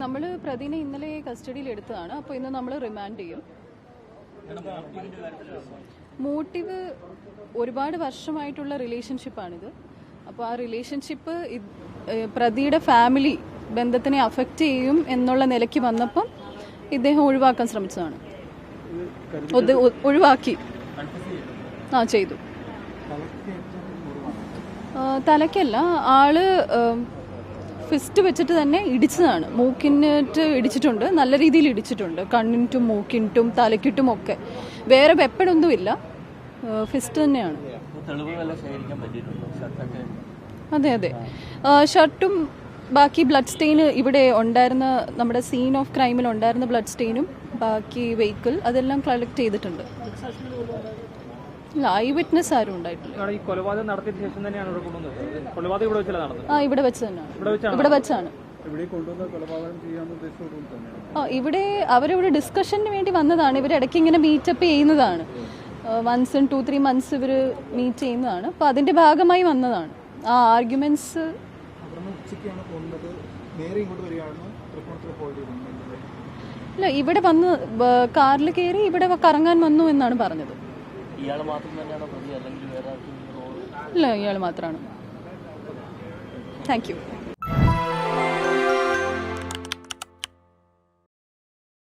നമ്മൾ പ്രതിനെ ഇന്നലെ കസ്റ്റഡിയിൽ എടുത്തതാണ്. അപ്പോൾ ഇന്ന് നമ്മൾ റിമാൻഡ് ചെയ്യും. മോട്ടീവ് ഒരുപാട് വർഷമായിട്ടുള്ള റിലേഷൻഷിപ്പാണിത്. അപ്പോൾ ആ റിലേഷൻഷിപ്പ് പ്രതിയുടെ ഫാമിലി ബന്ധത്തിനെ അഫക്റ്റ് ചെയ്യും എന്നുള്ള നിലയ്ക്ക് വന്നപ്പം ഇദ്ദേഹം ഒഴിവാക്കാൻ ശ്രമിച്ചതാണ്. ഒഴിവാക്കി ചെയ്തു. തലയ്ക്കല്ല, ആള് ഫിസ്റ്റ് വെച്ചിട്ട് തന്നെ ഇടിച്ചതാണ്. മൂക്കിനിട്ട് ഇടിച്ചിട്ടുണ്ട്, നല്ല രീതിയിൽ ഇടിച്ചിട്ടുണ്ട്. കണ്ണിൻറ്റും മൂക്കിൻറ്റും തലയ്ക്കിട്ടും ഒക്കെ. വേറെ വെപ്പണൊന്നുമില്ല, ഫിസ്റ്റ് തന്നെയാണ്. അതെ അതെ, ഷർട്ടും ബാക്കി ബ്ലഡ് സ്റ്റെയിൻ ഇവിടെ ഉണ്ടായിരുന്ന, നമ്മുടെ സീൻ ഓഫ് ക്രൈമിൽ ഉണ്ടായിരുന്ന ബ്ലഡ് സ്റ്റെയിനും ബാക്കി വെഹിക്കിൾ അതെല്ലാം കളക്ട് ചെയ്തിട്ടുണ്ട്. ഇല്ല, ഐ വിറ്റ്നസ് ആരും ഉണ്ടായിട്ടില്ല. ഇവിടെ വെച്ച് തന്നെയാണ്. ഇവിടെ വെച്ചാണ്. ഇവിടെ അവരിവിടെ ഡിസ്കഷന് വേണ്ടി വന്നതാണ്. ഇവർ ഇടയ്ക്ക് ഇങ്ങനെ മീറ്റപ്പ് ചെയ്യുന്നതാണ്. വൺസ് ഇൻ 2-3 months ഇവർ മീറ്റ് ചെയ്യുന്നതാണ്. അപ്പോൾ അതിന്റെ ഭാഗമായി വന്നതാണ്. ആ ആർഗ്യുമെന്റ്സ് ഇല്ല, ഇവിടെ വന്ന് കാറിൽ കയറി ഇവിടെ കറങ്ങാൻ വന്നു എന്നാണ് പറഞ്ഞത്. ഇല്ല, ഇയാൾ മാത്രമാണ്. Thank you.